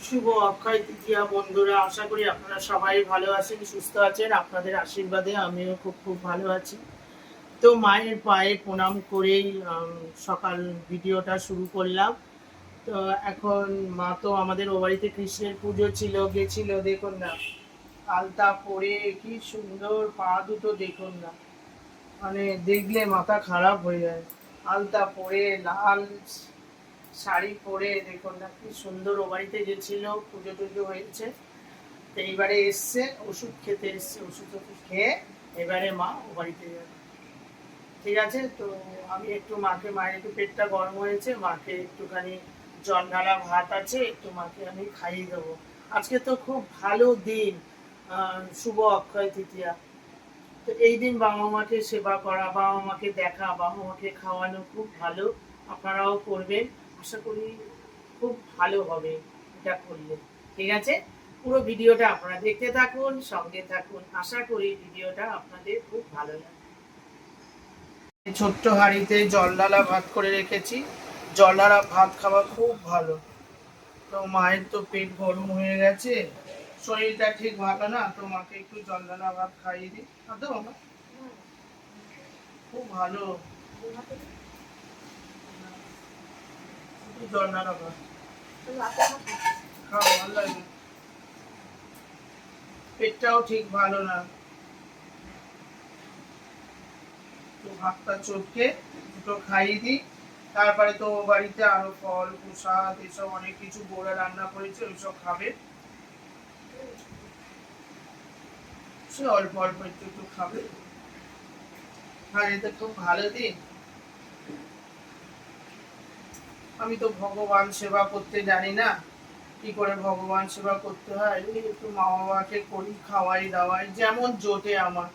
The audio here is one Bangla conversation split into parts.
শুভ অক্ষয় তৃতীয়া বন্ধুরা, আশা করি আপনারা সবাই ভালো আছেন, সুস্থ আছেন। আপনাদের আশীর্বাদে আমিও খুব খুব ভালো আছি। তো মায়ের পায়ে প্রণাম করেই সকাল ভিডিওটা শুরু করলাম। তো এখন মা তো আমাদের ও বাড়িতে কৃষ্ণের পুজো ছিল, গেছিল। দেখুন না, আলতা পরে কি সুন্দর পা দুটো, দেখুন না, মানে দেখলে মাথা খারাপ হয়ে যায়। আলতা পরে লাল শাড়ি পরে, দেখুন না কি সুন্দর ও বাড়িতে গেছিল, পুজো টুজো হয়েছে। তো এইবারে এসছে, ওষুধ খেতে এসছে, ওষুধ টষুধ খেয়ে এবারে মা ও বাড়িতে যাবে। ঠিক আছে, তো আমি একটু মায়ের একটু পেটটা গরম হয়েছে, মাকে একটুখানি জল ঢালা ভাত আছে, একটু মাকে আমি খাইয়ে দেবো। আজকে তো খুব ভালো দিন, শুভ অক্ষয় তৃতীয়া। তো এই দিন বাবা মাকে সেবা করা, বাবা মাকে দেখা, বাবা মাকে খাওয়ানো খুব ভালো। আপনারাও করবেন, আশা করি খুব ভালো হবে এটা করলে। ঠিক আছে, পুরো ভিডিওটা আপনারা দেখতে থাকুন, সঙ্গে থাকুন, আশা করি ভিডিওটা আপনাদের খুব ভালো লাগবে। ছোট্ট হাঁড়িতে জল ঢালা ভাত করে রেখেছি। জল ঢালা ভাত খাওয়া খুব ভালো। তো মায়ের তো পেট গরম হয়ে গেছে, শরীরটা ঠিক ভালো না, তো মাকে একটু জল ঢালা ভাত খাইয়ে দিই। তো খুব ভালো জল ঢালা ভাত খাও, ভালো লাগে। পেটটাও ঠিক ভালো না, তো ভাতটা চটকে দুটো খাইয়ে দিই। তারপরে তো বাড়িতে আরো ফল প্রসাদ এসব অনেক কিছু বড়া রান্না করেছে, ওইসব খাবে। সে অল্প অল্প একটু একটু খাবে। আর এটা খুব ভালো দিন। আমি তো ভগবান সেবা করতে জানি না, কি করে ভগবান সেবা করতে হয়। একটু মা বাবাকে করি, খাওয়াই দাওয়াই যেমন জোটে আমার।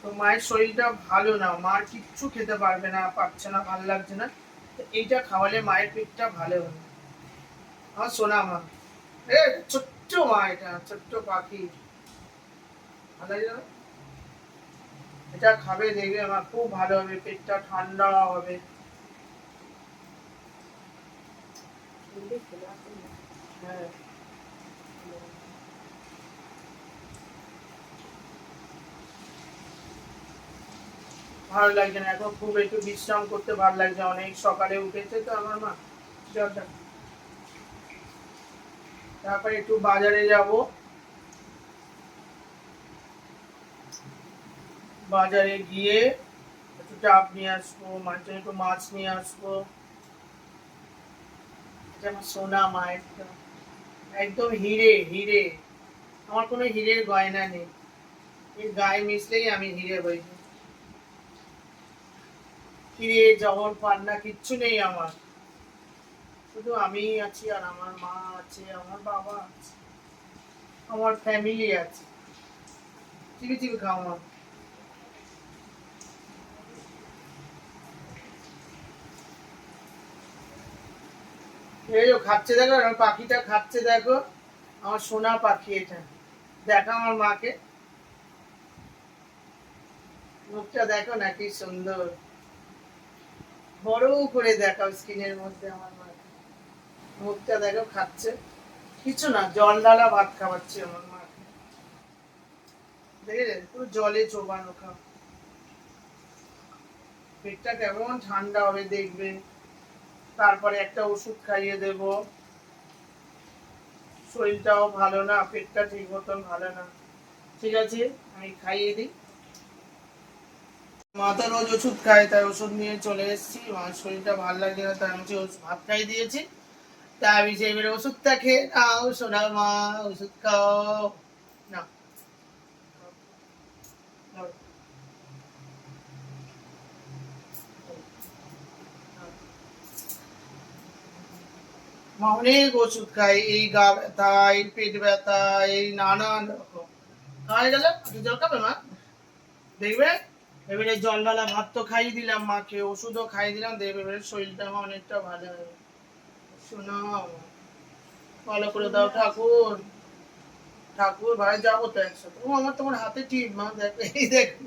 তো মায়ের শরীরটা ভালো না, মার কিচ্ছু খেতে পারবে না, পারছে না, ভালো লাগছে না। তো এইটা খাওয়ালে মায়ের পেটটা ভালো হবে। আমার সোনা মা, এ ছোট্ট মা, এটা ছোট্ট পাখি, ভালো লাগে না? এটা খাবে, দেখবে আমার খুব ভালো হবে, পেটটা ঠান্ডা হবে। হ্যাঁ, ভালো লাগছে না এখন, খুব একটু বিশ্রাম করতে ভালো লাগছে, অনেক সকালে উঠেছে তো আমার মা। জলটা, তারপরে একটু বাজারে যাব, বাজারে গিয়ে একটু ডাব নিয়ে আসবো, মাছ একটু মাছ নিয়ে আসবো। এটা আমার সোনা মা, একদম একদম হিরে হিরে। আমার কোনো হিরের গয়না নেই, এই গায়ে মিশলেই আমি হিরে হয়ে যাই। হিরে জহর পান্না কিচ্ছু নেই আমার, শুধু আমি আছি, আর আমার মা আছে, আমার বাবা আছে, আমার ফ্যামিলি আছে। চিবি চিবি খাও মা। এই যে খাচ্ছে দেখো, আমার পাখিটা খাচ্ছে দেখো, আমার সোনা পাখি এটা। দেখো আমার মাকে, মুখটা দেখো না কি সুন্দর, বড় করে দেখাও স্ক্রিনের মধ্যে আমার মাকে। মুখটা দেখো, খাচ্ছে, কিছু না, জল ঢালা ভাত খাওয়াচ্ছি আমার মাকে। দেখে পুরো জলে চোবানো খাও, পেটটা কেমন ঠান্ডা হবে দেখবে। তারপরে একটা ওষুধ খাইয়ে দেব, শরীরটাও ভালো না, পেটটা ঠিক মতন ভালো না। ঠিক আছে, আমি খাইয়ে দিই। মা তো রোজ ওষুধ খায়, তাই ওষুধ নিয়ে চলে এসেছি। মার শরীরটা ভালো লাগে না, তাই আমি ভাত খাইয়ে দিয়েছি। তাই আমি যে এবারে ওষুধটা খেয়ে নাও সোনা মা, ওষুধ খাও না। মা অনেক ওষুধ খায়, এই গা ব্যথা, এই পেট ব্যথা, এই নানান রকম। খাওয়া গেল, একটু জল খাবে মা, দেখবে। এবারে জল ঢালা ভাত তো খাইয়ে দিলাম মাকে, ওষুধও খাইয়ে দিলাম, দেখবে এবারে শরীরটা আমার অনেকটা ভালো হবে। শোনো, ভালো করে দাও ঠাকুর। ঠাকুর ভাই যাবো তো একসাথে। ও আমার, তোমার হাতে টিপ মা, দেখো এই দেখো,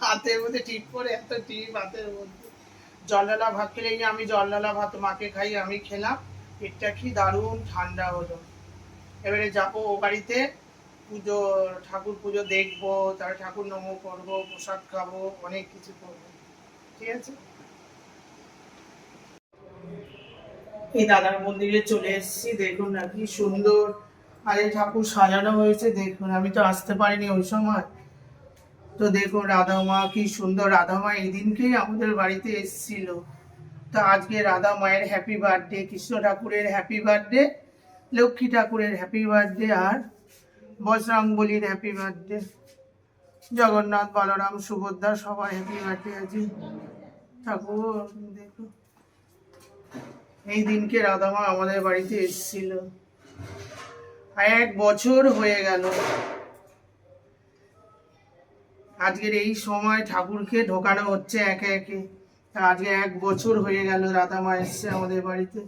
হাতের মধ্যে টিপ করে, এত টিপ হাতের মধ্যে। জল ঢালা ভাত খেলে, আমি জল ঢালা ভাত মাকে খাই, আমি খেলাম। পেটটা কি দারুণ ঠান্ডা হলো। এবারে যাবো ও বাড়িতে, পুজো, ঠাকুর পুজো দেখবো, তার ঠাকুর নম করবো, প্রসাদ খাবো, অনেক কিছু করবো। ঠিক আছে, এই দাদার মন্দিরে চলে এসেছি। দেখুন না কি সুন্দর আর এই ঠাকুর সাজানো হয়েছে। দেখুন, আমি তো আসতে পারিনি ওই সময়। তো দেখুন রাধা মা, কি সুন্দর রাধা মা এই দিনকেই আমাদের বাড়িতে এসেছিল। তো আজকে রাধা মায়ের হ্যাপি বার্থডে, কৃষ্ণ ঠাকুরের হ্যাপি বার্থডে, লক্ষ্মী ঠাকুরের হ্যাপি বার্থডে, আর বজরংবলীর হ্যাপি বার্থডে, জগন্নাথ, বলরাম, সুভদ্রা সবার হ্যাপি বার্থডে আছে। ঠাকুর দেখো, এই দিনকে রাধা মা আমাদের বাড়িতে এসেছিল। 1 বছর হয়ে গেল আজকের এই সময় ঠাকুরকে ঢোকানো হচ্ছে একে একে। আজকে 1 বছর হয়ে গেল রাধা মা এসছে আমাদের বাড়িতে।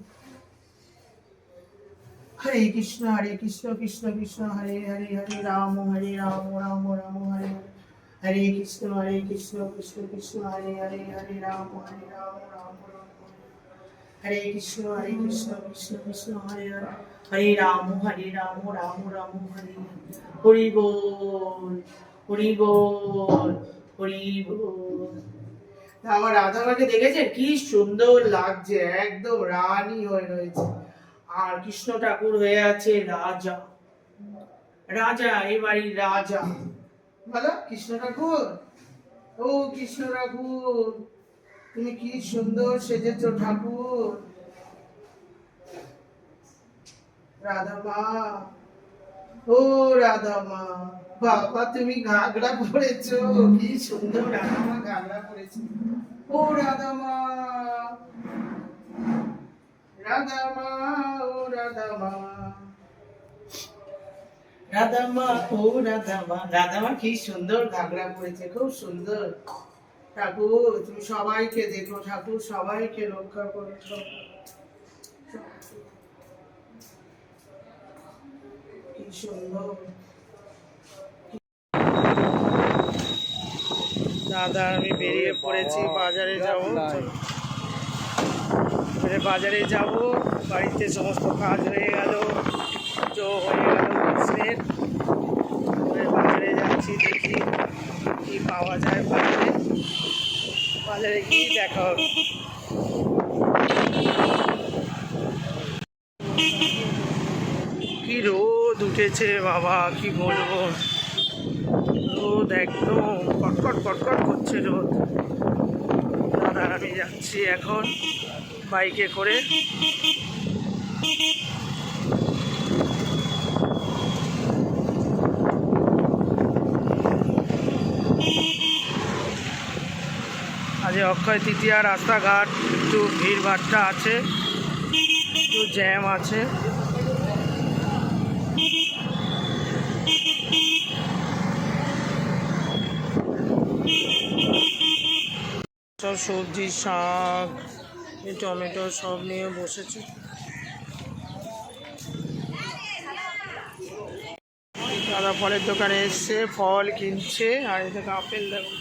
হরে কৃষ্ণ কৃষ্ণ কৃষ্ণ হরে হরে, হরে রাম রাম রাম হরে হরে, হরে কৃষ্ণ কৃষ্ণ কৃষ্ণ হরে হরে, হরে রাম রাম রাম হরে, হরে কৃষ্ণ কৃষ্ণ কৃষ্ণ হরে হরে, হরে রাম রাম রাম হরে। হরি বল, হরি বল, হরি বল। আমার রাধা মাকে দেখেছে কি সুন্দর লাগছে, একদম রানী হয়ে রয়েছে। আর কৃষ্ণ ঠাকুর হয়ে আছে রাজা, রাজা এই বাড়ির রাজা। বলো কৃষ্ণ ঠাকুর, ও কৃষ্ণ ঠাকুর, তুমি কি সুন্দর সেজেছো ঠাকুর। রাধা মা, ও রাধা মা, বাবা তুমি ঘাগড়া পরেছো, কি সুন্দর রাধা মা ঘাগড়া পরেছে। ও রাধা মা, রাধা মা, ও রাধা মা, রাধা মা, ও রাধা মা। রাধা মা কি সুন্দর ঘাগড়া পরেছে, খুব সুন্দর। ঠাকুর তুমি সবাইকে দেখো, ঠাকুর সবাইকে রক্ষা করো। কি সুন্দর। দাদা আমি বেরিয়ে পড়েছি, বাজারে যাব। বাজারে যাব, বাড়িতে সমস্ত কাজ হয়ে গেল, পুজো হয়ে গেল কৃষ্ণের। বাজারে যাচ্ছি, দেখি কি পাওয়া যায় বাজারে। বাজারে গিয়ে দেখা হবে। কি রোদ উঠেছে বাবা, কি বলবো, রোদ একদম কটকট কটকট করছে রোদ। দাদা আমি যাচ্ছি এখন বাইকে করে। আজ অক্ষয় তৃতীয়া, রাস্তাঘাট একটু ভিড় ভাট্টা আছে, একটু জ্যাম আছে। সব সবজি, শাক, টমেটো সব নিয়ে বসেছে। দাদা ফলের দোকানে এসছে, ফল কিনছে। আর এদিকে আপেল দেখো,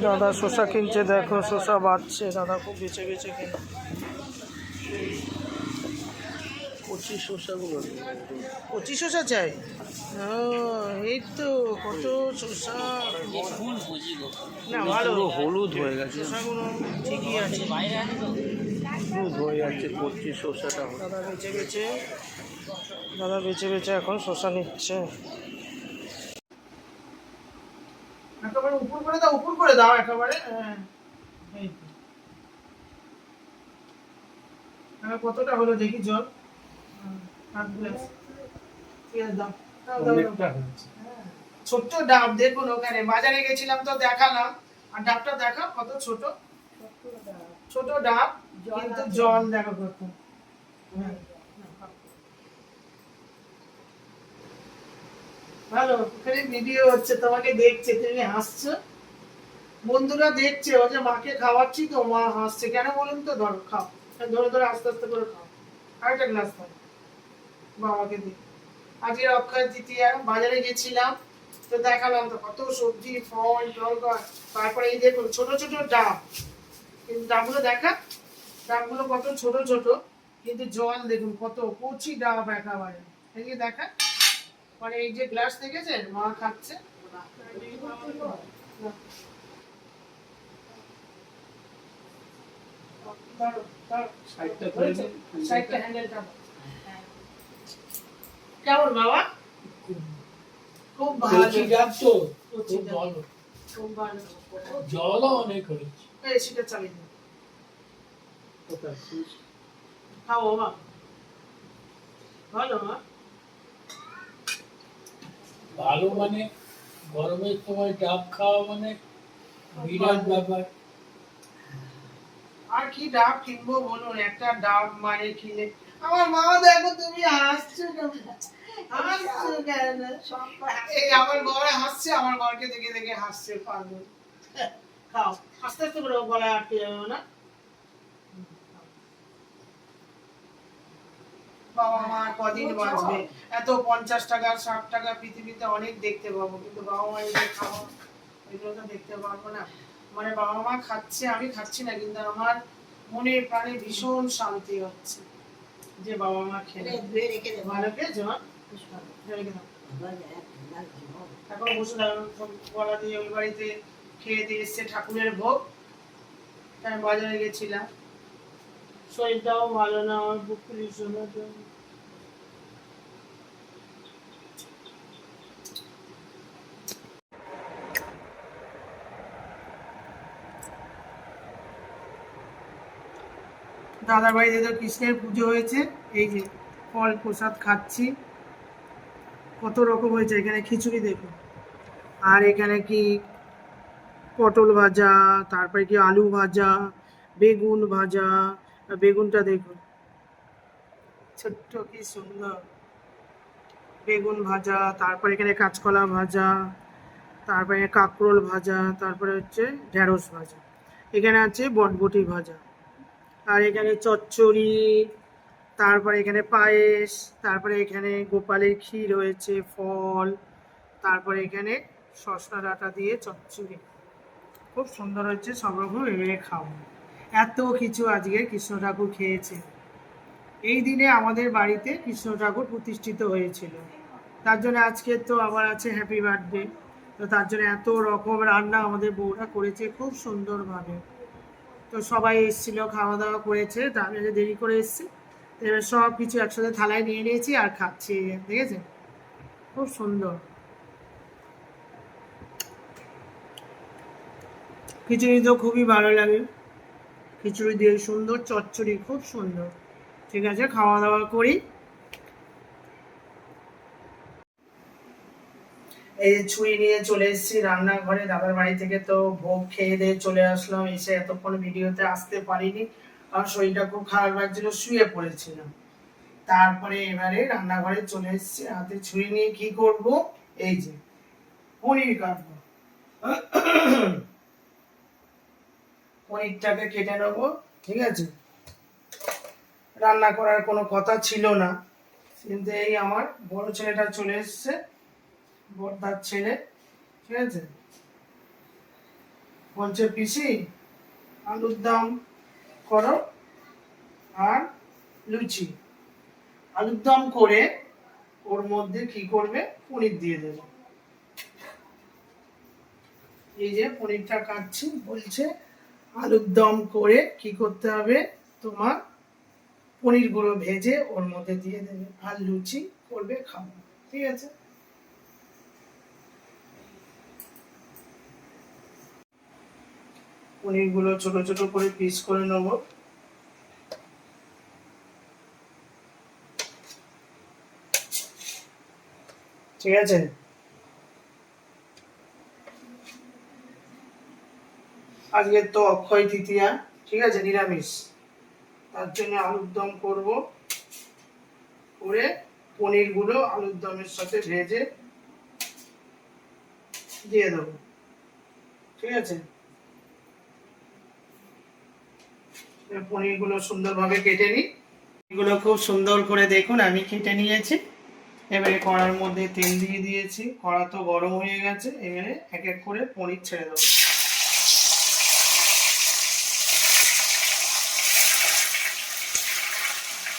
দাদা শসা কিনছে, দেখো শসা বাড়ছে, দাদা খুব বেছে বেছে কিনে। কচি শসাগুলো, কচি শসা চাই। ও এই তো কত শসা, না ভালো হলুদ হয়ে গেছে শসাগুলো, ঠিকই আছে, হলুদ হয়ে যাচ্ছে কচি শসাটা। দাদা বেছে বেছে, দাদা বেছে বেছে এখন শসা নিচ্ছে। একেবারে উপর করে দাও, উপর করে দাও একেবারে। এই তো কতটা হলো দেখি জল। ছোট্ট ডাব দেখুন, ওখানে বাজারে গেছিলাম তো দেখালাম। আর ডাবটা দেখা কত ছোট, ছোট ডাব, কিন্তু জল দেখো কত। ভালো, ওখানে ভিডিও হচ্ছে, তোমাকে দেখছে, তুমি হাসছো, বন্ধুরা দেখছে, ও যে মাকে খাওয়াচ্ছি তো মা হাসছে কেন বলুন তো। ধরো খাও, ধরে ধরে আস্তে আস্তে করে খাও, আরেকটা গ্লাস খাও বাবাকে দিই। আজকে অক্ষয় তৃতীয়া, বাজারে গেছিলাম তো দেখালাম তো কত সবজি ফল টল। তারপরে এই দেখুন ছোট ছোট ডাব, কিন্তু ডাবগুলো দেখা, ডাবগুলো কত ছোট ছোট, কিন্তু জল দেখুন কত কচি ডাব একেবারে। এদিকে দেখা, মানে এই যে গ্লাস দেখেছেন মা খাচ্ছে। কেমন বাবা? খুব ভালো ডাব তো, খুব ভালো, খুব ভালো। জলও অনেক হয়েছে, সেটা চালিয়ে দাও। খাও বাবা, ভালো মা, ভালো মানে গরমের সময় ডাব খাওয়া মানে বিরাট ব্যাপার। আর কি ডাব কিনবো বলুন, একটা ডাব মানে কিনে। আমার মা দেখো, তুমি হাসছো কেন? হাসছো কেন? এই আমার বর হাসছে, আমার বরকে দেখে দেখে হাসছে পাগল। খাও আস্তে আস্তে করে, গলায় আটকে যাবে না। বাবা মা কদিন বাঁচবে? এত 50 টাকা 60 টাকা পৃথিবীতে অনেক দেখতে পাবো, কিন্তু বাবা মা এগুলো খাওয়া, এগুলো তো দেখতে পারবো না। মানে বাবা মা খাচ্ছে, আমি খাচ্ছি না, কিন্তু আমার মনে প্রাণে ভীষণ শান্তি হচ্ছে যে বাবা মা খেলে। ভালো খেয়েছো মা? এখন বসে বলা দিয়ে ওই বাড়িতে খেয়ে দিয়ে এসছে ঠাকুরের ভোগ, তাই বাজারে গেছিলাম। শরীরটাও ভালো না আমার, বুক ভীষণ। দাদার বাড়িতে তো কৃষ্ণের পুজো হয়েছে, এই যে ফল প্রসাদ খাচ্ছি, কত রকম হয়েছে। এখানে খিচুড়ি দেখুন, আর এখানে কি পটল ভাজা, তারপরে কি আলু ভাজা, বেগুন ভাজা, বেগুনটা দেখুন ছোট্ট কি সুন্দর বেগুন ভাজা, তারপরে এখানে কাঁচকলা ভাজা, তারপরে কাঁকরোল ভাজা, তারপরে হচ্ছে ঢেঁড়স ভাজা, এখানে আছে বটবটি ভাজা, আর এখানে চচ্চড়ি, তারপরে এখানে পায়েস, তারপরে এখানে গোপালের ক্ষীর হয়েছে, ফল, তারপরে এখানে শসা ডাঁটা দিয়ে চচ্চড়ি, খুব সুন্দর হচ্ছে। সব রকম এভাবে খাও, এত কিছু আজকে কৃষ্ণ ঠাকুর খেয়েছে। এই দিনে আমাদের বাড়িতে কৃষ্ণ ঠাকুর প্রতিষ্ঠিত হয়েছিল, তার জন্য আজকে তো আবার আছে হ্যাপি বার্থডে, তো তার জন্য এত রকম রান্না আমাদের বউরা করেছে খুব সুন্দরভাবে। তো সবাই এসেছিল, খাওয়া দাওয়া করেছে, তা আমি আজকে দেরি করে এসেছি, তো এবার সব কিছু একসাথে থালায় নিয়ে নিয়েছি আর খাচ্ছি, দেখেছেন খুব সুন্দর। খিচুড়ি তো খুবই ভালো লাগে, খিচুড়ি দিয়ে সুন্দর চচ্চড়ি, খুব সুন্দর। ঠিক আছে, খাওয়া দাওয়া করি। এই ছুরি নিয়ে চলে এসেছি রান্নাঘরে, দাদার বাড়ি থেকে তো ভোগ খেয়ে দিয়ে চলে আসলাম, এসে এতক্ষণ ভিডিওতে আসতে পারিনি, কারণ শরীরটা খুব খারাপ লাগছিল, শুয়ে পড়েছিলাম। তারপরে এবারে রান্নাঘরে চলে এসেছি, হাতে ছুরি নিয়ে কি করব, এই যে পনির কাটবো। পনিরটাকে কেটে নেবো, ঠিক আছে। রান্না করার কোনো কথা ছিল না, কিন্তু এই আমার বড় ছেলেটা চলে এসছে, বড়দার ছেলে, ঠিক আছে, বলছে পিসি আলুর দম করো আর লুচি। আলুর দম করে ওর মধ্যে কি করবে, পনির দিয়ে দেবে। এই যে পনিরটা কাটছি, বলছে আলুর দম করে কি করতে হবে, তোমার পনিরগুলো ভেজে ওর মধ্যে দিয়ে দেবে আর লুচি করবে, খাবো, ঠিক আছে। পনিরগুলো ছোট ছোট করে পিস করে নেব, ঠিক আছে। আজকে তো অক্ষয় তৃতীয়া, ঠিক আছে, নিরামিষ, তার জন্য আলুর দম করব, করে পনিরগুলো আলুর দমের সাথে ভেজে দিয়ে দেবো। ঠিক আছে, পনিরগুলো সুন্দরভাবে কেটে নিই। এগুলো খুব সুন্দর করে দেখুন আমি কেটে নিয়েছি। এবারে কড়ার মধ্যে তেল দিয়ে দিয়েছি, কড়া তো গরম হয়ে গেছে। এবারে এক এক করে পনির ছেড়ে দেবো।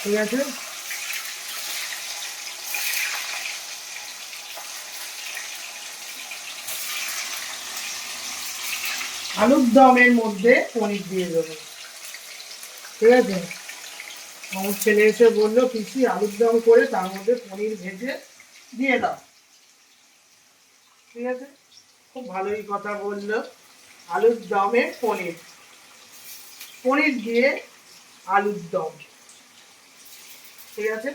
ঠিক আছে, আলুর দমের মধ্যে পনির দিয়ে দেবো। ঠিক আছে, আমার ছেলে এসে বললো পিসি আলুর দম করে তার মধ্যে পনির ভেজে দিয়ে দাও। ঠিক আছে, খুব ভালোই কথা বললো। আলুর দমে পনির, পনির দিয়ে আলুর দম। ঠিক আছে,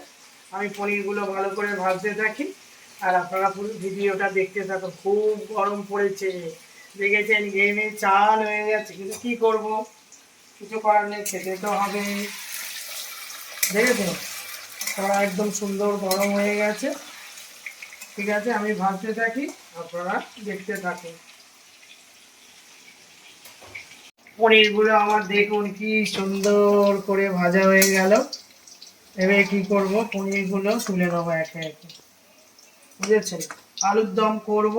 আমি পনিরগুলো ভালো করে ভাজতে থাকি আর আপনারা পুরো ভিডিওটা দেখতে থাকুন। খুব গরম পড়েছে, দেখেছেন ঘেমে চাল হয়ে গেছে, কিন্তু কি করব, কিছু করার নেই, খেতে তো হবে। দেখেছেন কড়া একদম সুন্দর গরম হয়ে গেছে। ঠিক আছে, আমি ভাজতে থাকি, আপনারা দেখতে থাকুন। পনিরগুলো আমার দেখুন কি সুন্দর করে ভাজা হয়ে গেল। এবারে কি করব, পনিরগুলো তুলে নেবো একে একে। বুঝেছেন, আলুর দম করব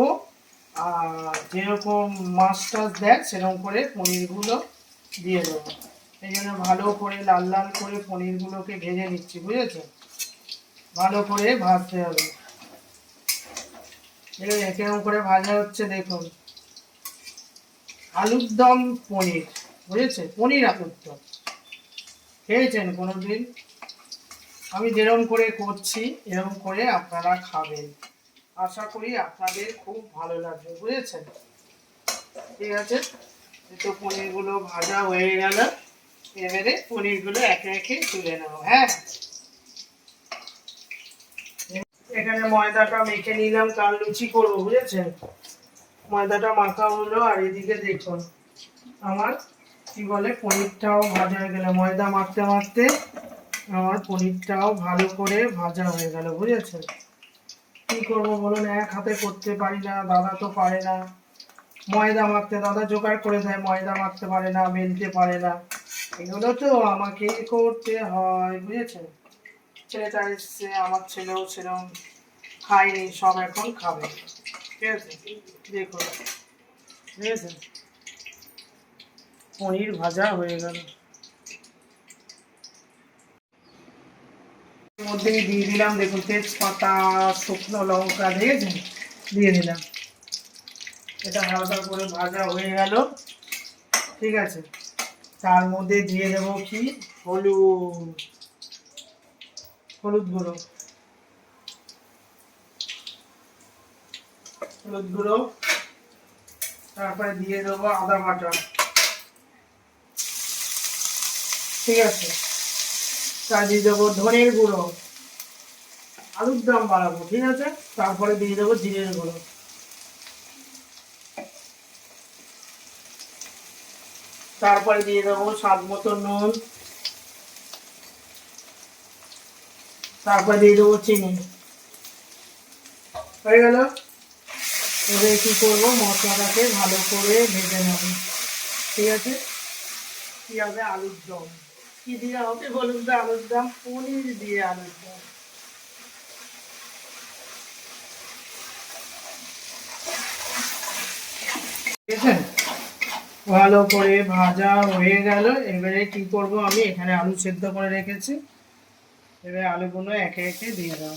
আর যেরকম মাছ টাছ দেয় সেরকম করে পনিরগুলো দিয়ে দেবো। এই জন্য ভালো করে লাল লাল করে পনিরগুলোকে ভেজে নিচ্ছি। বুঝেছেন, ভালো করে ভাজতে হবে। এরকম করে ভাজা হচ্ছে দেখুন, আলুর দম পনির। বুঝেছেন, পনির আলুর দম খেয়েছেন কোনোদিন? আমি যেরকম করে করছি এরকম করে আপনারা খাবেন, আশা করি আপনাদের খুব ভালো লাগবে। বুঝেছেন, ঠিক আছে, তো পনিরগুলো ভাজা হয়ে গেল। এবারে পনিরগুলো একে একে তুলে নেব। হ্যাঁ, এখানে ময়দাটা মেখে নিলাম, কাল লুচি করবো। বুঝেছেন, ময়দাটা মাখা হলো আর এদিকে দেখুন আমার কি বলে পনিরটাও ভাজা হয়ে গেল। ময়দা মাখতে মাখতে আমার পনিরটাও ভালো করে ভাজা হয়ে গেল। বুঝেছেন, কি করবো বলুন, এক হাতে করতে পারি না, দাদা তো পারে না ময়দা মাখতে, দাদা জোগাড় করে দেয়, ময়দা মাখতে পারে না, বেলতে পারে না, এগুলো তো আমাকে করতে হয়। বুঝেছেন, ছেলেটা এসছে, আমার ছেলেও সেরকম খায়নি, সব এখন খাবে। ঠিক আছে, দেখুন, বুঝেছেন, পনির ভাজা হয়ে গেল। এর মধ্যেই দিয়ে দিলাম দেখুন তেজপাতা, শুকনো লঙ্কা, দিয়েছেন, দিয়ে দিলাম। এটা হালকা করে ভাজা হয়ে গেল। ঠিক আছে, তার মধ্যে দিয়ে দেবো কি, হলুদ, হলুদ গুঁড়ো, হলুদ গুঁড়ো। তারপরে দিয়ে দেবো আদা বাটা। ঠিক আছে, তার দিয়ে দেবো ধনের গুঁড়ো, আলুর দম বাড়াবো। ঠিক আছে, তারপরে দিয়ে দেবো জিরের গুঁড়ো। তারপরে দিয়ে দেবো স্বাদ মতো নুন। তারপরে দিয়ে দেবো চিনি। হয়ে গেল। এবারে কি করবো, মশলাটাকে ভালো করে ভেজে নেব। ঠিক আছে, কি হবে, আলুর দম। কি দিয়ে হবে বলুন তো, আলুর দম পনির দিয়ে আলুর দম। ঠিক আছে, ভালো করে ভাজা হয়ে গেল। এবারে কি করব, আমি এখানে আলু সেদ্ধ করে রেখেছি, এবারে আলুগুলো একে একে দিয়ে দাও।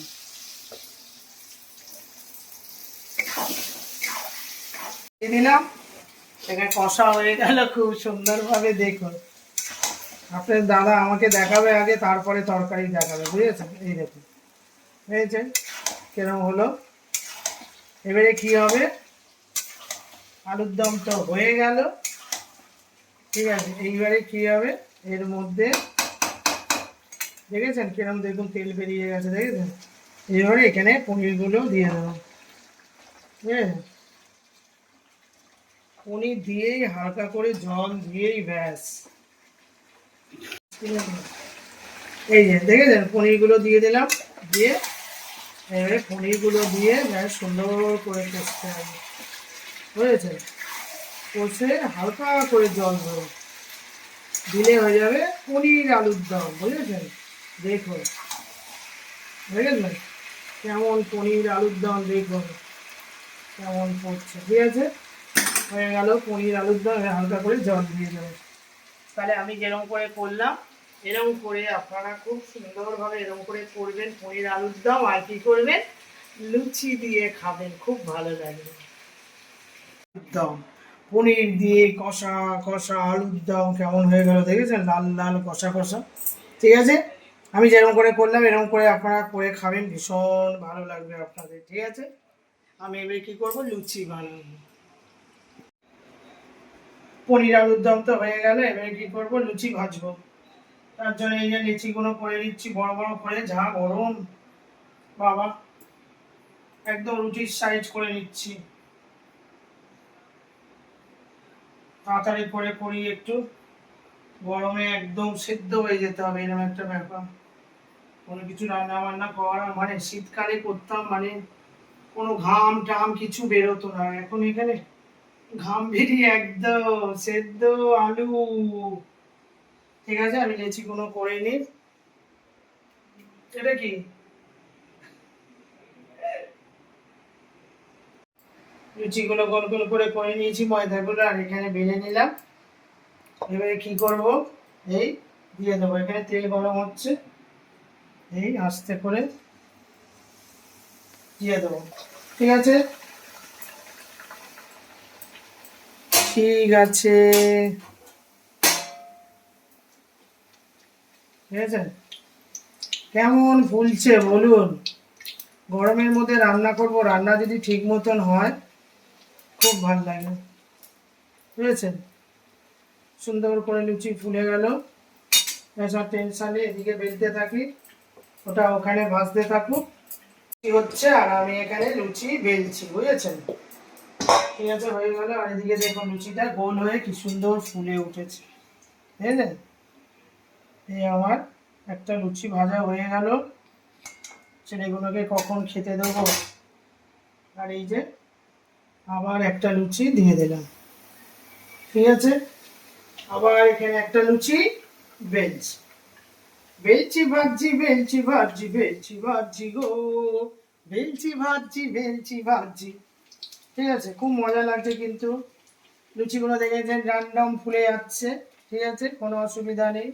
দিয়ে দিলাম, এখানে কষা হয়ে গেল খুব সুন্দরভাবে। দেখুন, আপনার দাদা আমাকে দেখাবে আগে, তারপরে তরকারি দেখাবে। বুঝেছেন, এই দেখুন, বুঝেছেন কিরম হলো। এবারে কি হবে, আলুর দম তো হয়ে গেল। ঠিক আছে, এইবারে কি হবে, এর মধ্যে দেখেছেন কিরম, দেখুন তেল বেরিয়ে গেছে, দেখেছেন। এবারে এখানে পনিরগুলো দিয়ে দেবো। বুঝেছেন, পনির দিয়েই হালকা করে জল দিয়েই ব্যাস। ঠিক আছে, এই যে দেখেছেন পনিরগুলো দিয়ে দিলাম, দিয়ে এবারে পনিরগুলো দিয়ে ব্যাস সুন্দর করে কষতে হবে। বুঝেছে? কষে হালকা করে জল দেবো, দিলে হয়ে যাবে পনির আলুর দম। বুঝেছেন? দেখুন, বুঝেছেন কেমন পনির আলুর দম, দেখুন কেমন পড়ছে। ঠিক আছে, হয়ে গেল পনির আলুর দম। হালকা করে জল দিয়ে দেবো। তাহলে আমি যেরকম করে করলাম, এরকম করে আপনারা খুব সুন্দরভাবে এরকম করে করবেন পনির আলুর দম। আর কি করবেন, লুচি দিয়ে খাবেন, খুব ভালো লাগবে। দম পনির দিয়ে কষা কষা আলুর দম কেমন হয়ে গেল দেখেছেন, লাল লাল কষা কষা। ঠিক আছে, আমি যেরকম করে করলাম এরকম করে আপনারা করে খাবেন, ভীষণ ভালো লাগবে আপনাদের। ঠিক আছে, আমি এবার কি করব, লুচি বানাবো। পনির আলুর দম তো হয়ে গেল, এবারে কি করব, লুচি ভাজবো। তার জন্য এই যে লিচিগুলো করে নিচ্ছি বড় বড় করে, যা গরম বাবা, একদম রুটির সাইজ করে নিচ্ছি। তাড়াতাড়ি করে করি একটু, গরমে একদম সেদ্ধ হয়ে যেতে হবে, এরকম একটা ব্যাপার। কোনো কিছু রান্না বান্না করার মানে শীতকালে করতাম, মানে কোনো ঘাম টাম কিছু বেরোতো না, এখন এখানে ঘাম বেরিয়ে একদম সেদ্ধ আলু। ঠিক আছে, আমি লিচিগুলো করে নিই। এটা কি, লুচিগুলো গোল গোল করে নিয়েছি ময়দাগুলো, আর এখানে বেলে নিলাম। এবারে কি করব, এই দিয়ে দেবো, এখানে তেল গরম হচ্ছে, এই আস্তে করে দিয়ে দেবো। ঠিক আছে, ঠিক আছে, ঠিক আছে। কেমন ফুলছে বলুন, গরমের মধ্যে রান্না করব, রান্না যদি ঠিক মতন হয় খুব ভালো লাগে। বুঝেছেন, সুন্দর করে লুচি ফুলে গেল, এসব টেনশন নিয়ে এদিকে বেলতে থাকি, ওটা ওখানে ভাজতে থাকুক। কি হচ্ছে, আর আমি এখানে লুচি বেলছি। বুঝেছেন? ঠিক আছে, হয়ে গেল। আর এদিকে দেখুন লুচিটা গোল হয়ে কি সুন্দর ফুলে উঠেছে। বুঝলেন? এই আমার একটা লুচি ভাজা হয়ে গেল, ছেলেগুলোকে কখন খেতে দেবো। আর এই যে আবার একটা লুচি দিয়ে দিলাম। ঠিক আছে, আবার এখানে একটা লুচি বেলছি, বেলচি ভাজি বেলচি ভাজি বেলচি ভাজি গো, বেলচি ভাজি বেলচি ভাজি। ঠিক আছে, খুব মজা লাগছে কিন্তু লুচিগুলো দেখেছেন র্যান্ডম ফুলে যাচ্ছে। ঠিক আছে, কোনো অসুবিধা নেই,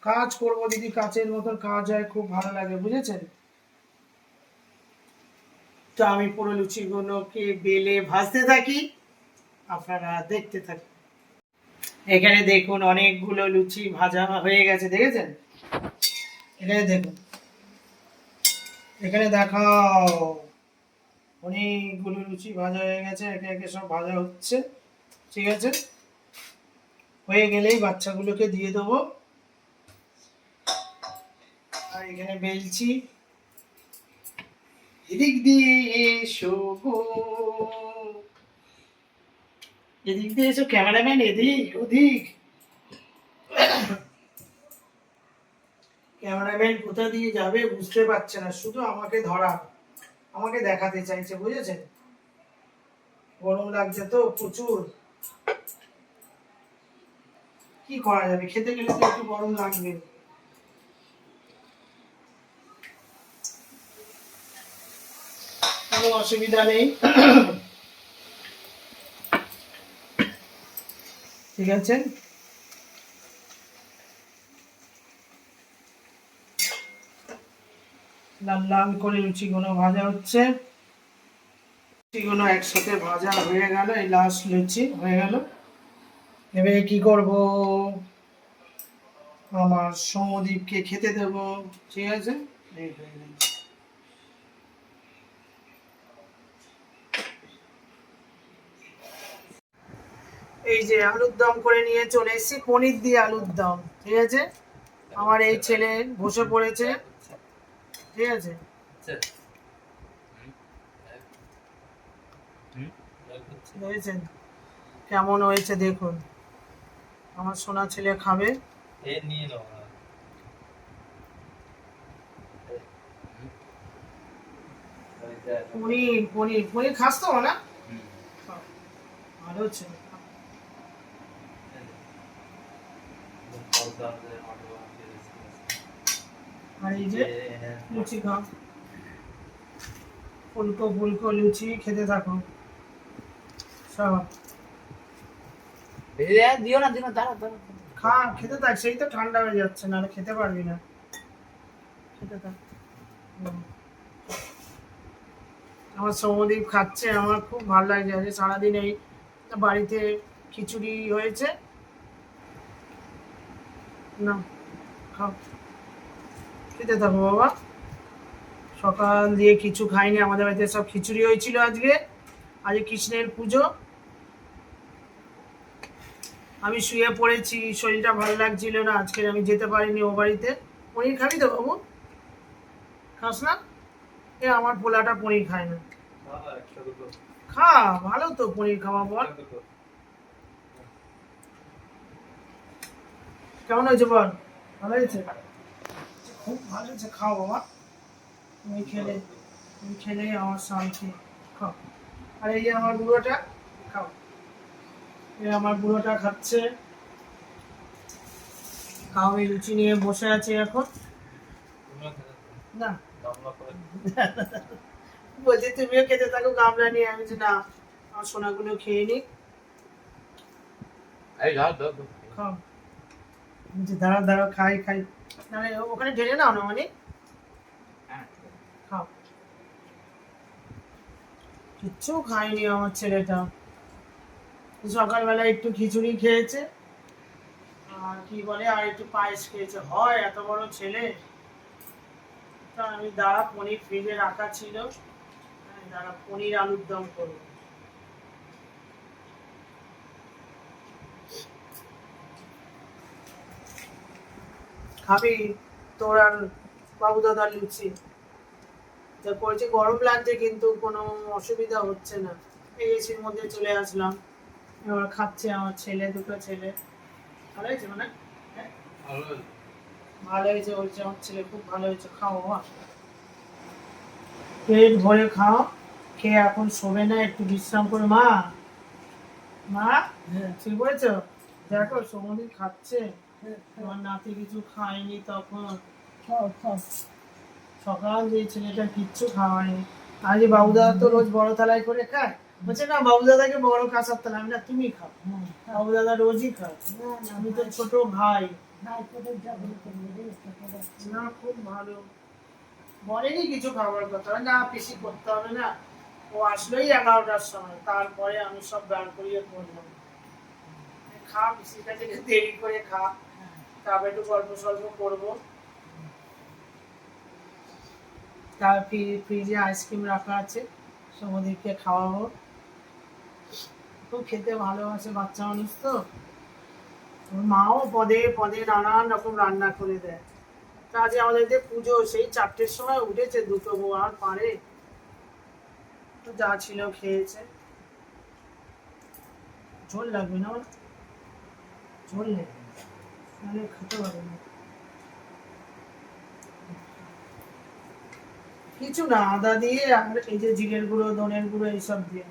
কাজ করব দিদি, কাচের মতন কাজ হয়, খুব ভালো লাগে। বুঝেছেন? তো আমি পুরো লুচিগুলোকে বেলে ভাজতে থাকি, আপনারা দেখতে থাকুন। এখানে দেখুন অনেকগুলো লুচি ভাজা হয়ে গেছে, দেখেছেন? এখানে দেখুন, এখানে দেখাও, অনেকগুলো লুচি ভাজা হয়ে গেছে, একে একে সব ভাজা হচ্ছে। ঠিক আছে, হয়ে গেলেই বাচ্চাগুলোকে দিয়ে দেবো। আর এখানে বেলছি, এদিক দিয়ে এসো গো, এদিক দিয়ে এসো ক্যামেরাম্যান, এদিক ওদিক, ক্যামেরাম্যান কোথা দিয়ে যাবে বুঝতে পারছে না, শুধু আমাকে ধরা, আমাকে দেখাতে চাইছে। বুঝেছেন? গরম লাগছে তো প্রচুর, কি করা যাবে, খেতে গেলে তো একটু গরম লাগবে। কোনো অসুবিধা নেই। ঠিক আছে, লাল লাল করে লুচিগুলো ভাজা হচ্ছে, লুচিগুলো একসাথে ভাজা হয়ে গেল, এই লাস্ট লুচি হয়ে গেল। এবারে কি করব, আমার সৌমদীপকে খেতে দেব। ঠিক আছে, এই হয়ে গেল। এই যে আলুর দম করে নিয়ে চলে এসেছি, পনির দিয়ে আলুর দম। ঠিক আছে, আমার এই ছেলে বসে পড়েছে। ঠিক আছে, দেখেছেন কেমন হয়েছে, দেখুন আমার সোনা ছেলে খাবে। পনির পনির পনির খাস তো না? ভালো ছিল। আর এই যে লুচি খাও, ফুলকো ফুলকো লুচি খেতে থাকো সব। দিও না দাঁড়া দাঁড়া। খা, খেতে থাক, সেই তো ঠান্ডা হয়ে যাচ্ছে, নাহলে খেতে পারবি না। খেতে থাক। আমার সৌমদীপ খাচ্ছে, আমার খুব ভালো লাগছে। আজকে সারাদিন এই বাড়িতে খিচুড়ি হয়েছে না, খাও, খেতে থাকো বাবা। সকাল দিয়ে কিছু খাইনি, আমাদের বাড়িতে সব খিচুড়ি হয়েছিল আজকে। আজকে কৃষ্ণের পুজো। আমি শুয়ে পড়েছি, শরীরটা ভালো লাগছিল না, আজকে আমি যেতে পারিনি ও বাড়িতে। পনির খাবি তো বাবু? খাস না? এ আমার পোলাটা পনির খায় না। খা, ভালো তো পনির খাওয়া, বল কেমন হয়েছে বল? ভালো হয়েছে, খুব ভালো হয়েছে, খাও বাবা। তুমি খেলে, তুমি খেলে আমার শান্তি। খাও। আর এই যে আমার বুড়োটা, খাও। এই আমার বুড়োটা খাচ্ছে। খাও, এই লুচি নিয়ে বসে আছে এখন। না বলছি তুমিও খেতে থাকো গামলা নিয়ে। আমি যে না, আমার সোনাগুলো খেয়ে নি। খাও। আমি যে দাঁড়া দাঁড়া, খাই খাই, নাহলে ওখানে ঢেলে নাও না, মানে খাও। কিচ্ছু খায়নি আমার ছেলেটা। সকালবেলা একটু খিচুড়ি খেয়েছে, আর কি বলে, আর একটু পায়েস খেয়েছে। হয় এত বড় ছেলে। তা আমি দাঁড়া, পনির ফ্রিজে রাখা ছিল, দাঁড়া পনির আলুর দম করবো। খাবি তোর আর বাবু দাদার লুচি যা করেছে? গরম লাগছে কিন্তু কোনো অসুবিধা হচ্ছে না। এই এসির মধ্যে চলে আসলাম, এবার খাচ্ছে আমার ছেলে, দুটো ছেলে। ভালো হয়েছে মানে? হ্যাঁ ভালো হয়েছে বলছে আমার ছেলে, খুব ভালো হয়েছে। খাও বাবা, পেট ভরে খাও। খেয়ে এখন শোবে না, একটু বিশ্রাম করে। মা, মা, ঠিক বলেছ? দেখো সমুদ্র খাচ্ছে, তোমার নাতি কিছু খায়নি তখন। খাও খাও, সকাল দিয়ে ছেলেটা কিচ্ছু খাওয়ায়নি। আজ বাবুদাদা তো রোজ বড় থালায় করে খায়, বলছে না বাবুদাদাকে বড় কাঁচার থালা। আমি না, তুমি খাও, বাবুদাদা রোজই খায়, আমি তো ছোট ভাই। না খুব ভালো, বলেনি কিছু খাবার কথা, না বেশি করতে হবে না। ও আসলোই 11টার সময়, তারপরে আমি সব গান করিয়ে করলাম। খা, পিসির কাছে দেরি করে খা, তারপর একটু গল্প সল্প করবো। তার ফ্রিজে আইসক্রিম রাখা আছে, সমুদ্রকে খাওয়াবো। খুব খেতে ভালোবাসে বাচ্চা মানুষ তো। ওর মাও পদে পদে নানান রকম রান্না করে দেয়। তা আজ আমাদের যে পুজো, সেই 4টের সময় উঠেছে, দুটো বউ আর পারে, তো যা ছিল খেয়েছে। ঝোল লাগবে না ওর? ঝোল নেই, নাহলে খেতে পারবে না। কিছু না, আদা দিয়ে আর এই যে জিরের গুঁড়ো, ধনের গুঁড়ো, এইসব দিয়ে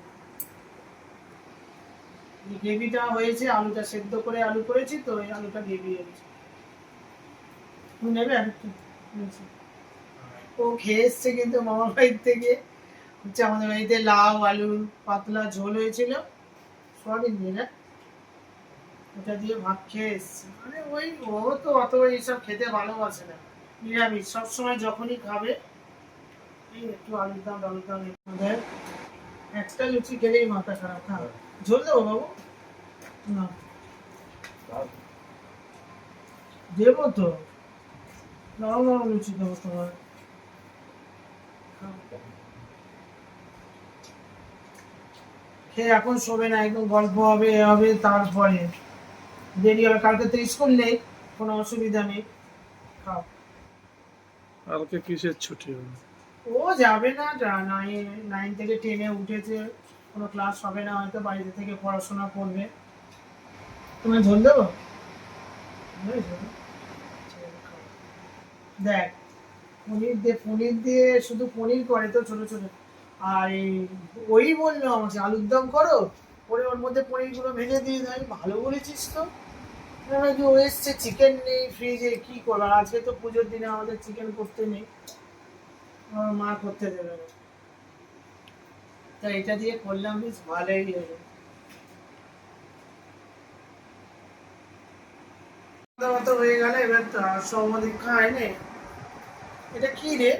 গ্রেভিটা হয়েছে। আলুটা সেদ্ধ করে আলু করেছি তো, এই আলুটা গ্রেভি হয়েছে। তুমি নেবে আর একটু? ও খেয়ে এসছে কিন্তু মামার বাড়ির থেকে। হচ্ছে আমাদের বাড়িতে লাউ আলু পাতলা ঝোল হয়েছিল, সোয়াবিন দিয়ে না, ওটা দিয়ে ভাত খেয়ে এসছে। মানে ওই, ও তো অত এইসব খেতে ভালোবাসে না, নিরামিষ সবসময় যখনই খাবে এই একটু আলুর দাম আলুর দাম। দেখ, একটা লুচি খেলেই মাথা খারাপ। খাও, ঝোল দেবো বাবু? না দেবো তো, নরম নরম লুচি দেবো তোমার। খেয়ে এখন শোবে না, একদম গল্প হবে, এ হবে, তারপরে দেরি হবে। কালকে তো স্কুল নেই, কোনো অসুবিধা নেই। খাও। কালকে কিসের ছুটি হবে? ও যাবে না, 9 থেকে 10-এ উঠেছে, কোনো ক্লাস হবে না হয়তো, বাড়িতে থেকে পড়াশোনা করবে। তোমার ঝোল দেবো? বুঝেছো? দেখ, পনির দিয়ে শুধু পনির করে তো ছোট ছোট। আর এই, ওই বললো আমাকে আলুর দম করো, ও করে ওর মধ্যে পনিরগুলো ভেজে দিয়ে দেয়। ভালো বলেছিস তো। নাকি ও এসছে, চিকেন নেই ফ্রিজে, কি করবো? আজকে তো পুজোর দিনে আমাদের চিকেন করতে নেই, আমার মা করতে দেবে না। তা এটা দিয়ে করলাম, বেশ ভালোই হলো। খাওয়া দাওয়া তো হয়ে গেল, এবার তো সৌমদীপ খায় নে। এটা কি রে?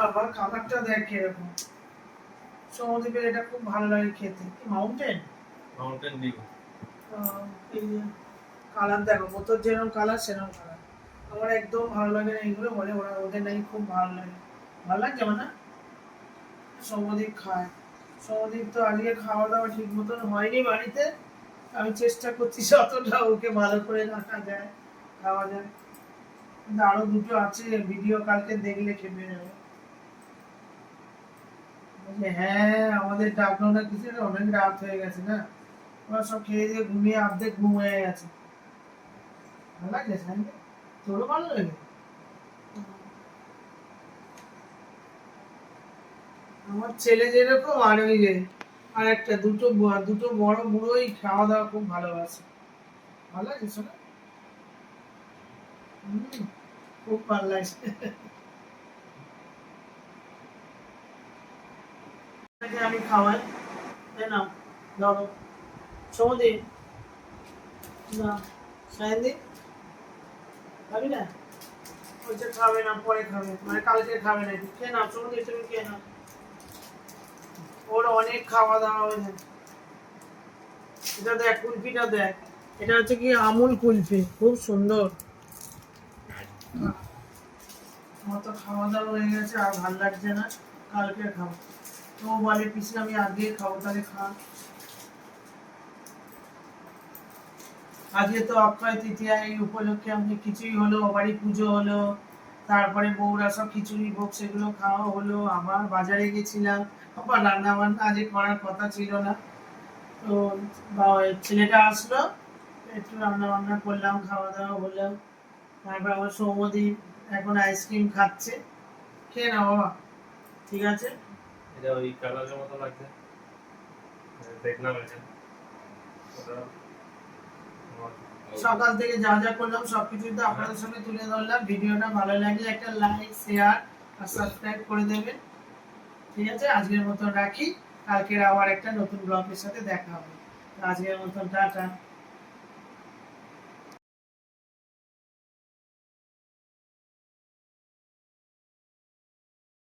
আবার কালারটা দেখ কিরকম। সৌমদীপের এটা খুব ভালো লাগে খেতে। Mountain Dew. কালার দেখো, বোতল যেরকম কালার সেরকম কালার। আমার একদম ভালো লাগে না এগুলো, বলে ওরা ওদের নাকি খুব ভালো লাগে। ভালো লাগছে না? সৌমদীপ খায়। সৌমদীপ তো আজকে খাওয়া দাওয়া ঠিক মতন হয়নি বাড়িতে। আমি চেষ্টা করছি যতটা ওকে ভালো করে রাখা যায়, খাওয়া যায়। কিন্তু আরো দুটো আছে, ভিডিও কালকে দেখলে খেপে যাবে। বলছে, হ্যাঁ আমাদের ডাকলো না কিছু, অনেক রাত হয়ে গেছে না। ওরা সব খেয়ে দিয়ে ঘুমিয়ে অর্ধেক ঘুম হয়ে গেছে। ভালো লাগছে সাইনকে? তোরও ভালো লাগে? আমার ছেলে যেরকম, আর ওই যে আর একটা দুটো বড় বুড়োই খাওয়া দাওয়া খুব ভালোবাসে। ভালো লাগছে শোনা? খুব ভালো লাগছে। এটাকে আমি খাওয়াই, তাই না? ধরো সৌদি, না সায়ন্দি খাবি না? ওইটা খাবে না, পরে খাবে, মানে কালকে খাবে না। খেয়ে নাও সৌদি, তুমি খেয়ে নাও। ওর অনেক খাওয়া দাওয়া হয়ে যায়। এটা দেখ, কুলফিটা দেখ। এটা হচ্ছে কি আমুল কুলফি, খুব সুন্দর। আমার তো খাওয়া দাওয়া হয়ে গেছে, আর ভালো লাগছে না, কালকে খাবো। তো বলে পিসি আমি আজকে খাবো, তাহলে খা। আজকে তো অক্ষয় তৃতীয়া, এই উপলক্ষে আমাদের কিছুই হলো, বাড়ি পুজো হলো, তারপরে বউরা সব খিচুড়ি ভোগ সেগুলো খাওয়া হলো। আবার বাজারে গেছিলাম, আবার রান্না বান্না আজকে করার কথা ছিল না। তো ছেলেটা আসলো, একটু রান্না বান্না করলাম, খাওয়া দাওয়া হলো। তারপর আমার সৌমদীপ এখন আইসক্রিম খাচ্ছে। খেয়ে নাও বাবা, ঠিক আছে? এটা ওই কালারের মতো লাগছে, দেখলাম এটা। ওটা সকাল থেকে যা যা করলাম সবকিছু তো আপনাদের সঙ্গে তুলে ধরলাম। ভিডিওটা ভালো লাগলে একটা লাইক, শেয়ার আর সাবস্ক্রাইব করে দেবেন। ঠিক আছে, আজকের মতন রাখি। কালকের আবার একটা নতুন ব্লগের সাথে দেখা হবে। আজকের মতন টাটা।